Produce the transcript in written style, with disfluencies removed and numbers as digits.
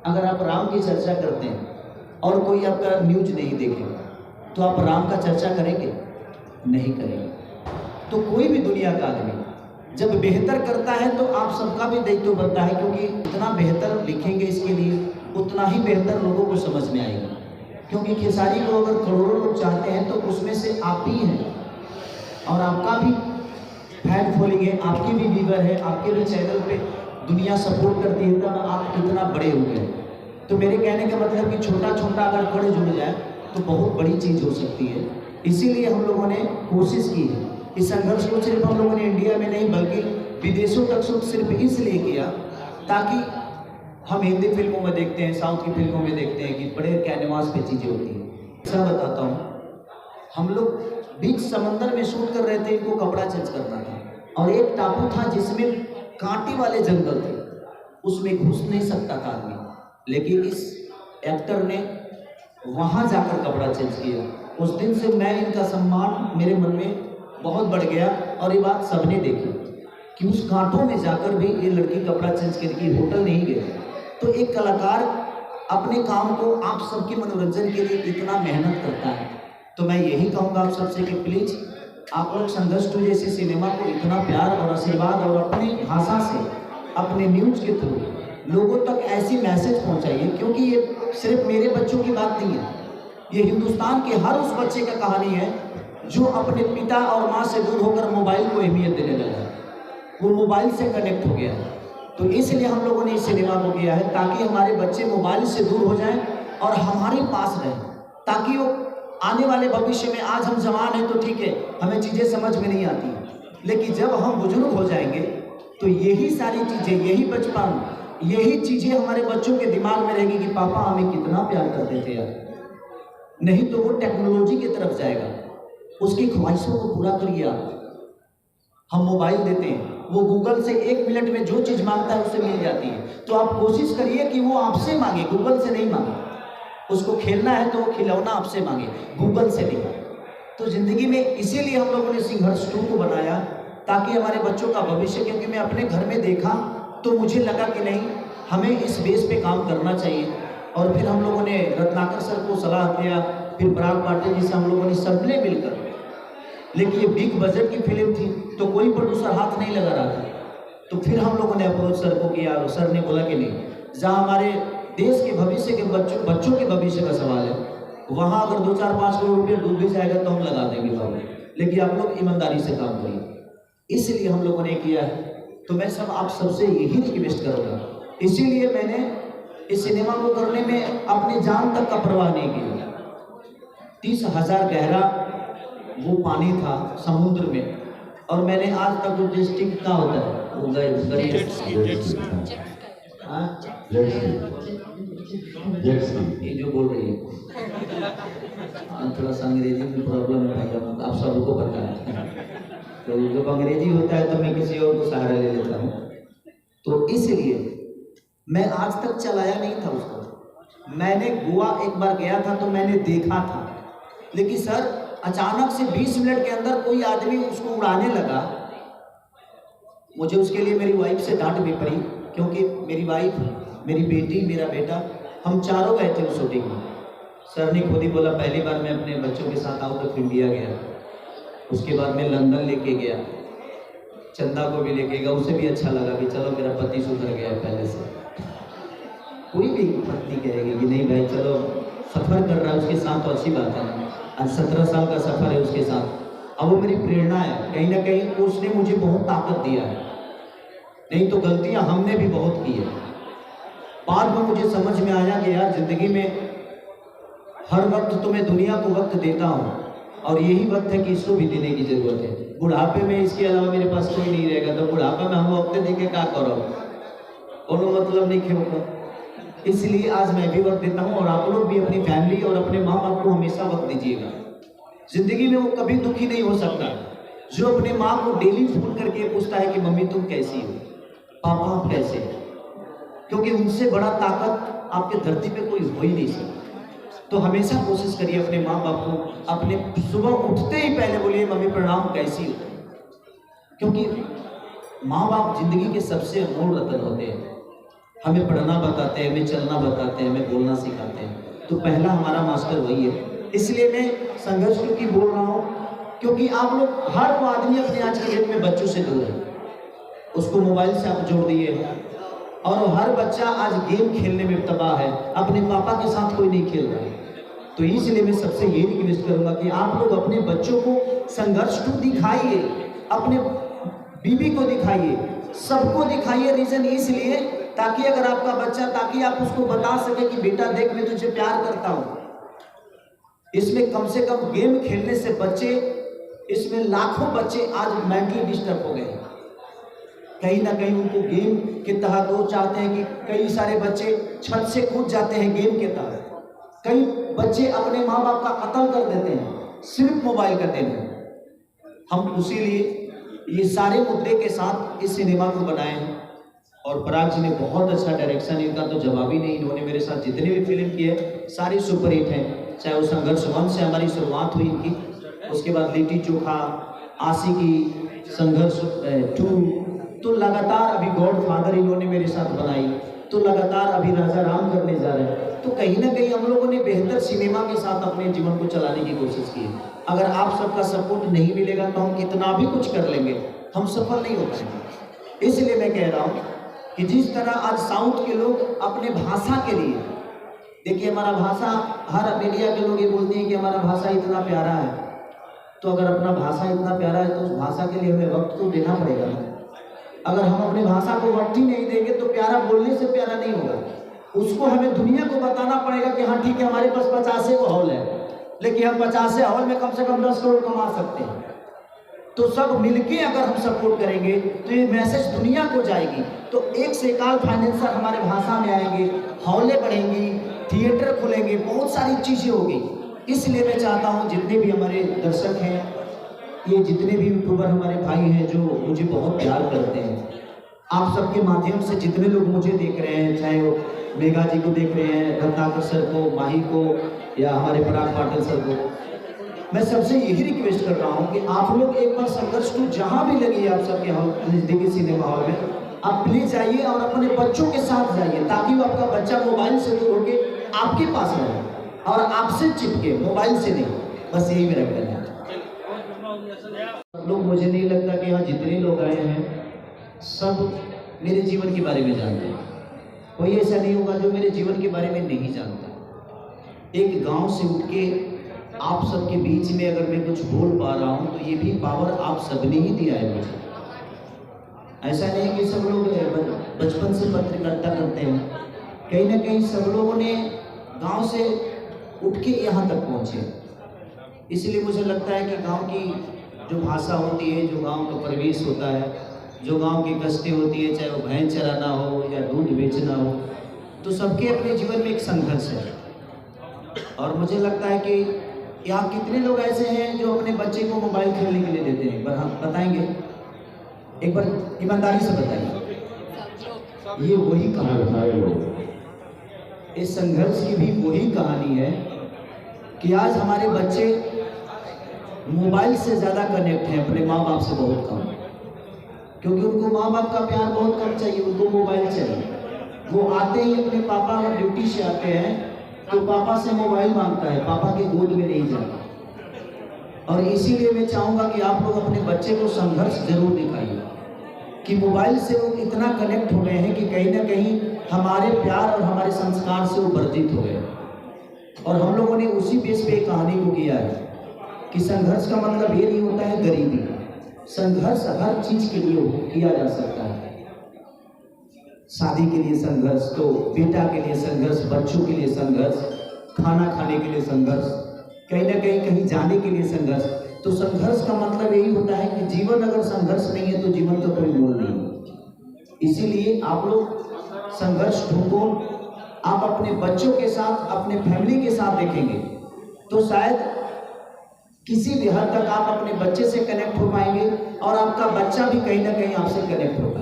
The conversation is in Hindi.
अगर आप राम की चर्चा करते हैं और कोई आपका न्यूज नहीं देखेगा तो आप राम का चर्चा करेंगे? नहीं करेंगे। तो कोई भी दुनिया का आदमी जब बेहतर करता है तो आप सबका भी दायित्व बनता है, क्योंकि जितना बेहतर लिखेंगे इसके लिए उतना ही बेहतर लोगों को समझ में आएगा। क्योंकि खेसारी को अगर करोड़ों लोग चाहते हैं तो उसमें से आप ही हैं, और आपका भी फैन फॉलोइंग है, आपकी भी व्यूअर है, आपके भी चैनल पे दुनिया सपोर्ट करती है, तब आप इतना बड़े हो गए। तो मेरे कहने का मतलब कि छोटा छोटा अगर बड़े जुड़ जाए तो बहुत बड़ी चीज़ हो सकती है। इसीलिए हम लोगों ने कोशिश की है। इस संघर्ष को सिर्फ हम लोगों ने इंडिया में नहीं बल्कि विदेशों तक सिर्फ इसलिए किया ताकि हम हिंदी फिल्मों में देखते हैं, साउथ की फिल्मों में देखते हैं कि बड़े कैनवास पे चीज़ें होती हैं। ऐसा बताता हूँ, हम लोग बीच समंदर में शूट कर रहे थे, इनको कपड़ा चेंज करना था और एक टापू था जिसमें कांटे वाले जंगल थे, उसमें घुस नहीं सकता था आदमी, लेकिन इस एक्टर ने वहाँ जाकर कपड़ा चेंज किया। उस दिन से मैं इनका सम्मान मेरे मन में बहुत बढ़ गया और ये बात सबने देखी कि उस कांटों में जाकर भी ये लड़की कपड़ा चेंज करके होटल नहीं गए। तो एक कलाकार अपने काम को आप सबके मनोरंजन के लिए इतना मेहनत करता है, तो मैं यही कहूँगा आप सबसे कि प्लीज़ आप लोग संघर्ष 2 जैसे सिनेमा को इतना प्यार और आशीर्वाद और अपनी भाषा से अपने न्यूज़ के थ्रू लोगों तक ऐसी मैसेज पहुंचाइए, क्योंकि ये सिर्फ मेरे बच्चों की बात नहीं है, ये हिंदुस्तान के हर उस बच्चे का कहानी है जो अपने पिता और माँ से दूर होकर मोबाइल को अहमियत देने लगा है, वो मोबाइल से कनेक्ट हो गया है। तो इसलिए हम लोगों ने इस सिनेमा को किया है ताकि हमारे बच्चे मोबाइल से दूर हो जाएं और हमारे पास रहें, ताकि वो आने वाले भविष्य में, आज हम जवान हैं तो ठीक है, हमें चीज़ें समझ में नहीं आती, लेकिन जब हम बुजुर्ग हो जाएंगे तो यही सारी चीज़ें, यही बचपन, यही चीज़ें हमारे बच्चों के दिमाग में रहेगी कि पापा हमें कितना प्यार करते थे यार। नहीं तो वो टेक्नोलॉजी की तरफ जाएगा, उसकी ख्वाहिशों को पूरा करिए आप। हम मोबाइल देते हैं, वो गूगल से 1 मिनट में जो चीज़ मांगता है उससे मिल जाती है, तो आप कोशिश करिए कि वो आपसे मांगे, गूगल से नहीं मांगे। उसको खेलना है तो वो खिलौना आपसे मांगे, गूगल से नहीं। तो ज़िंदगी में इसीलिए हम लोगों ने संघर्ष 2 को बनाया ताकि हमारे बच्चों का भविष्य, क्योंकि मैं अपने घर में देखा तो मुझे लगा कि नहीं, हमें इस बेस पे काम करना चाहिए। और फिर हम लोगों ने रत्नाकर सर को सलाह दिया, फिर पराग पाटिल जी से हम लोगों ने सबने मिलकर, लेकिन ये बिग बजट की फिल्म थी तो कोई प्रोड्यूसर हाथ नहीं लगा रहा था, तो फिर हम लोगों ने अप्रोच सर को किया और सर ने बोला कि नहीं, जहाँ हमारे देश के भविष्य के बच्चों के भविष्य का सवाल है, वहाँ अगर 2-4-5 करोड़ रुपये डूब भी जाएगा तो हम लगा देंगे बाबू, लेकिन आप लोग ईमानदारी से काम करिए। इसलिए हम लोगों ने किया है। तो मैं सब आप सबसे यही रिक्वेस्ट करूँगा, इसीलिए मैंने इस सिनेमा को करने में अपने जान तक का परवाह नहीं किया। 30,000 गहरा वो पानी था समुद्र में, और मैंने आज तक वो डिस्ट्रिक्ट का होता है वो ये जो बोल रही है थोड़ा सा अंग्रेजी में प्रॉब्लम है, आप सबको पता है, तो जब अंग्रेजी होता है तो मैं किसी और को सहारा ले लेता हूँ। तो इसलिए मैं आज तक चलाया नहीं था उसको। मैंने गोवा एक बार गया था तो मैंने देखा था, लेकिन सर अचानक से 20 मिनट के अंदर कोई आदमी उसको उड़ाने लगा। मुझे उसके लिए मेरी वाइफ से डांट भी पड़ी, क्योंकि मेरी वाइफ, मेरी बेटी, मेरा बेटा, हम चारों गए थे उस शूटिंग में। सर ने खुद ही बोला, पहली बार मैं अपने बच्चों के साथ आउट ऑफ इंडिया गया, उसके बाद मैं लंदन लेके गया, चंदा को भी लेके गया, उसे भी अच्छा लगा कि चलो मेरा पति सुधर गया है पहले से। कोई भी पत्नी कहेगी कि नहीं भाई चलो सफ़र कर रहा है उसके साथ तो अच्छी बात है, आज 17 साल का सफ़र है उसके साथ। अब वो मेरी प्रेरणा है, कहीं ना कहीं उसने मुझे बहुत ताकत दिया है, नहीं तो गलतियां हमने भी बहुत की है। बाद में मुझे समझ में आया कि यार ज़िंदगी में हर वक्त तो मैं दुनिया को वक्त देता हूँ, और यही वक्त है कि इसको भी देने की ज़रूरत है। बुढ़ापे में इसके अलावा मेरे पास कोई नहीं रहेगा, तो बुढ़ापे में हम वक्त दे के क्या करो, कोनो मतलब नहीं खेलता। इसलिए आज मैं भी वक्त देता हूँ, और आप लोग भी अपनी फैमिली और अपने माँ बाप को हमेशा वक्त दीजिएगा। ज़िंदगी में वो कभी दुखी नहीं हो सकता जो अपने माँ को डेली फोन करके पूछता है कि मम्मी तुम कैसी हो, पापा आप कैसे हो, क्योंकि उनसे बड़ा ताकत आपके धरती पे कोई हो ही नहीं सकता। तो हमेशा कोशिश करिए अपने माँ बाप को, अपने सुबह उठते ही पहले बोलिए मम्मी प्रणाम कैसी हो, क्योंकि माँ बाप जिंदगी के सबसे अनमोल रतन होते हैं। हमें पढ़ना बताते हैं, हमें चलना बताते हैं, हमें बोलना सिखाते हैं। तो पहला हमारा मास्टर वही है। इसलिए मैं संघर्ष क्योंकि बोल रहा हूँ, क्योंकि आप लोग हर वो आदमी अपने आज के डेट में बच्चों से दूर है, उसको मोबाइल से आप जोड़ दिए और हर बच्चा आज गेम खेलने में तबाह है, अपने पापा के साथ कोई नहीं खेल रहा है। तो इसलिए मैं सबसे यही रिक्वेस्ट करूंगा कि आप लोग अपने बच्चों को संघर्ष को दिखाइए, अपने बीवी को दिखाइए, सबको दिखाइए। रीजन इसलिए ताकि अगर आपका बच्चा, ताकि आप उसको बता सके कि बेटा देख मैं तुझे प्यार करता हूं। इसमें कम से कम गेम खेलने से बच्चे, इसमें लाखों बच्चे आज मेंटली डिस्टर्ब हो गए हैं। कहीं ना कहीं उनको गेम के तहत वो चाहते हैं कि कई सारे बच्चे छत से कूद जाते हैं गेम के तहत, कई बच्चे अपने माँ बाप का कत्ल कर देते हैं सिर्फ मोबाइल का देने। हम इसीलिए ये सारे मुद्दे के साथ इस सिनेमा को बनाए हैं और पराग जी ने बहुत अच्छा डायरेक्शन, इनका तो जवाब ही नहीं। इन्होंने मेरे साथ जितने भी फिल्म की है सारी सुपरहिट हैं, चाहे वो संघर्ष 1 से हमारी शुरुआत हुई इनकी, उसके बाद लिट्टी चोखा, आशिकी, संघर्ष 2, तो लगातार अभी गॉडफादर इन्होंने मेरे साथ बनाई, तो लगातार अभी राजा राम करने जा रहे हैं। तो कहीं ना कहीं हम लोगों ने बेहतर सिनेमा के साथ अपने जीवन को चलाने की कोशिश की है। अगर आप सबका सपोर्ट नहीं मिलेगा तो हम कितना भी कुछ कर लेंगे, हम सफल नहीं हो पाएंगे। इसलिए मैं कह रहा हूँ कि जिस तरह आज साउथ के लोग अपने भाषा के लिए, देखिए हमारा भाषा, हर मीडिया के लोग ये बोलते हैं कि हमारा भाषा इतना प्यारा है, तो अगर अपना भाषा इतना प्यारा है तो उस भाषा के लिए हमें वक्त तो देना पड़ेगा ना। अगर हम अपने भाषा को वक्त ही नहीं देंगे तो प्यारा बोलने से प्यारा नहीं होगा, उसको हमें दुनिया को बताना पड़ेगा कि हाँ ठीक है हमारे पास 50 हॉल है, लेकिन हम 50 हॉल में कम से कम 10 करोड़ कमा सकते हैं। तो सब मिलके अगर हम सपोर्ट करेंगे तो ये मैसेज दुनिया को जाएगी। तो एक से एकाल फाइनेंसर हमारे भाषा में आएंगे, हॉलें बढ़ेंगी, थिएटर खुलेंगे, बहुत सारी चीज़ें होगी। इसलिए मैं चाहता हूँ जितने भी हमारे दर्शक हैं, ये जितने भी यूट्यूबर हमारे भाई हैं जो मुझे बहुत प्यार करते हैं, आप सबके माध्यम से जितने लोग मुझे देख रहे हैं, चाहे वो मेघा जी को देख रहे हैं, रत्नाकर सर को, माही को, या हमारे पराग पाटिल सर को, मैं सबसे यही रिक्वेस्ट कर रहा हूँ कि आप लोग एक बार संघर्ष को जहाँ भी लगी है आप सबके नजदीकी सिनेमा हॉल में, आप प्लीज जाइए और अपने बच्चों के साथ जाइए, ताकि वो आपका बच्चा मोबाइल से दूर होकर आपके पास रहे और आपसे चिपके, मोबाइल से नहीं। बस यही मेरा कहना है। लोग, मुझे नहीं लगता कि यहाँ जितने लोग आए हैं सब मेरे जीवन के बारे में जानते हैं। कोई ऐसा नहीं होगा जो मेरे जीवन के बारे में नहीं जानता। एक गांव से उठ के आप सबके बीच में अगर मैं कुछ बोल पा रहा हूँ तो ये भी पावर आप सबने ही दिया है मुझे। ऐसा नहीं कि सब लोग बचपन से पत्रकारिता करते हैं, कहीं ना कहीं सब लोगों ने गांव से उठ के यहाँ तक पहुँचे। इसलिए मुझे लगता है कि गांव की जो भाषा होती है, जो गांव का परिवेश होता है, जो गांव की कष्टें होती है, चाहे वो भैंस चराना हो या दूध बेचना हो, तो सबके अपने जीवन में एक संघर्ष है। और मुझे लगता है कि यहाँ कितने लोग ऐसे हैं जो अपने बच्चे को मोबाइल खेलने के लिए देते हैं, एक बार हम बताएंगे, एक बार ईमानदारी से बताइए। ये वही कहानी है, इस संघर्ष की भी वही कहानी है कि आज हमारे बच्चे मोबाइल से ज़्यादा कनेक्ट हैं अपने माँ बाप से बहुत कम, क्योंकि उनको माँ बाप का प्यार बहुत कम चाहिए, उनको मोबाइल चाहिए। वो आते ही अपने पापा और ड्यूटी से आते हैं तो पापा से मोबाइल मांगता है, पापा के गोद में नहीं जाता। और इसीलिए मैं चाहूँगा कि आप लोग अपने बच्चे को संघर्ष जरूर दिखाइए कि मोबाइल से वो इतना कनेक्ट हो गए हैं कि कहीं ना कहीं हमारे प्यार और हमारे संस्कार से वो वर्जित हो गए। और हम लोगों ने उसी बेस पे कहानी को किया है कि संघर्ष का मतलब ये नहीं होता है गरीबी, संघर्ष हर चीज के लिए किया जा सकता है। शादी के लिए संघर्ष, तो बेटा के लिए संघर्ष, बच्चों के लिए संघर्ष, खाना खाने के लिए संघर्ष, कहीं ना कहीं जाने के लिए संघर्ष। तो संघर्ष का मतलब यही होता है कि जीवन अगर संघर्ष नहीं है तो जीवन का कोई मोल नहीं। इसीलिए आप लोग संघर्ष ढूंढो, आप अपने बच्चों के साथ, अपने फैमिली के साथ देखेंगे तो शायद किसी भी हद तक आप अपने बच्चे से कनेक्ट हो पाएंगे और आपका बच्चा भी कहीं ना कहीं आपसे कनेक्ट होगा।